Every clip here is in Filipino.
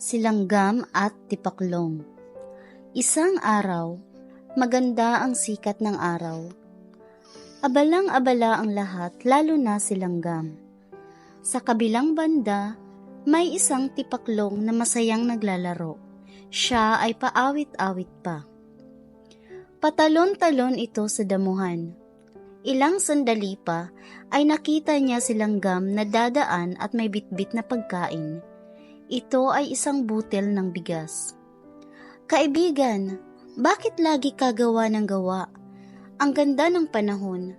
Silanggam at Tipaklong. Isang araw, maganda ang sikat ng araw. Abalang-abala ang lahat, lalo na si Langgam. Sa kabilang banda, may isang tipaklong na masayang naglalaro. Siya ay paawit-awit pa. Patalon-talon ito sa damuhan. Ilang sandali pa ay nakita niya si Langgam na dadaan at may bitbit na pagkain. Ito ay isang butil ng bigas. Kaibigan, bakit lagi ka gawa ng gawa? Ang ganda ng panahon.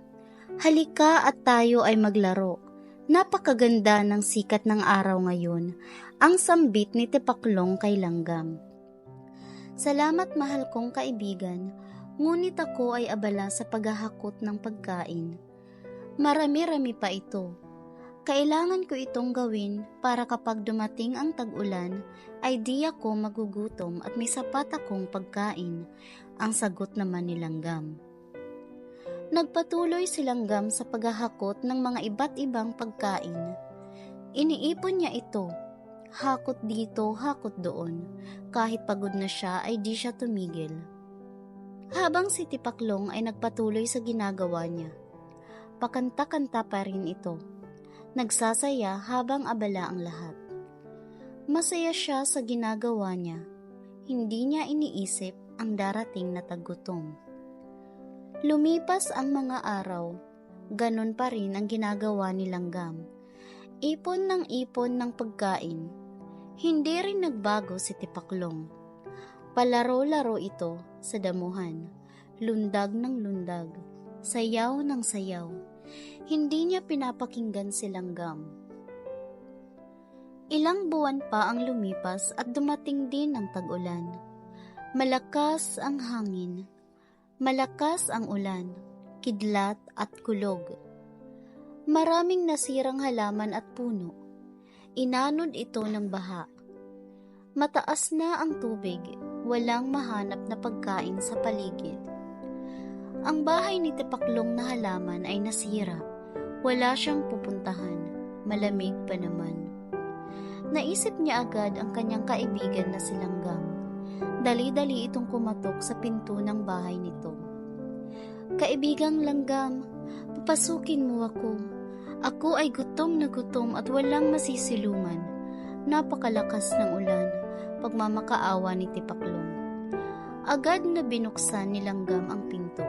Halika at tayo ay maglaro. Napakaganda ng sikat ng araw ngayon, ang sambit ni Tipaklong kay Langgam. Salamat mahal kong kaibigan, ngunit ako ay abala sa paghahakot ng pagkain. Marami-rami pa ito. Kailangan ko itong gawin para kapag dumating ang tag-ulan, ay di ako magugutom at may sapat akong pagkain, ang sagot naman ni Langgam. Nagpatuloy si Langgam sa paghahakot ng mga iba't ibang pagkain. Iniipon niya ito, hakot dito, hakot doon. Kahit pagod na siya ay di siya tumigil. Habang si Tipaklong ay nagpatuloy sa ginagawa niya, pakanta-kanta pa rin ito. Nagsasaya habang abala ang lahat. Masaya siya sa ginagawa niya. Hindi niya iniisip ang darating na taggutom. Lumipas ang mga araw, ganon pa rin ang ginagawa ni Langgam. Ipon ng pagkain. Hindi rin nagbago si Tipaklong. Palaro-laro ito sa damuhan, lundag ng lundag, sayaw ng sayaw. Hindi niya pinapakinggan si Langgam. Ilang buwan pa ang lumipas at dumating din ang tag-ulan. Malakas ang hangin, malakas ang ulan, kidlat at kulog. Maraming nasirang halaman at puno. Inanod ito ng baha. Mataas na ang tubig, walang mahanap na pagkain sa paligid. Ang bahay ni Tipaklong na halaman ay nasira. Wala siyang pupuntahan. Malamig pa naman. Naisip niya agad ang kanyang kaibigan na si Langgam. Dali-dali itong kumatok sa pinto ng bahay nito. Kaibigang Langgam, papasukin mo ako. Ako ay gutom na gutom at walang masisilungan. Napakalakas ng ulan, pagmamakaawa ni Tipaklong. Agad na binuksan ni Langgam ang pinto.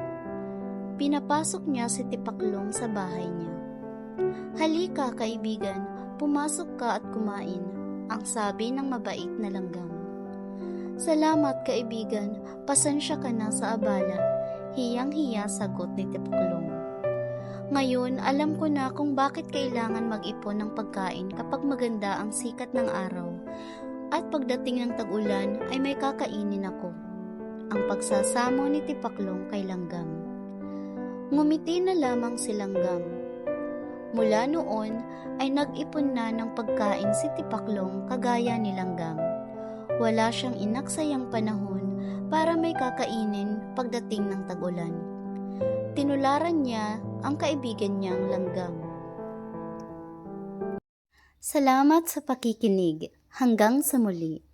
Pinapasok niya si Tipaklong sa bahay niya. Halika kaibigan, pumasok ka at kumain, ang sabi ng mabait na Langgam. Salamat kaibigan, pasensya ka na sa abala, hiyang-hiya sagot ni Tipaklong. Ngayon alam ko na kung bakit kailangan mag-ipon ng pagkain kapag maganda ang sikat ng araw, at pagdating ng tag-ulan ay may kakainin ako. Ang pagsasamo ni Tipaklong kay Langgam. Ngumiti na lamang si Langgam. Mula noon ay nag-ipon na ng pagkain si Tipaklong kagaya ni Langgam. Wala siyang inaksayang panahon para may kakainin pagdating ng tag-ulan. Tinularan niya ang kaibigan niyang Langgam. Salamat sa pakikinig. Hanggang sa muli.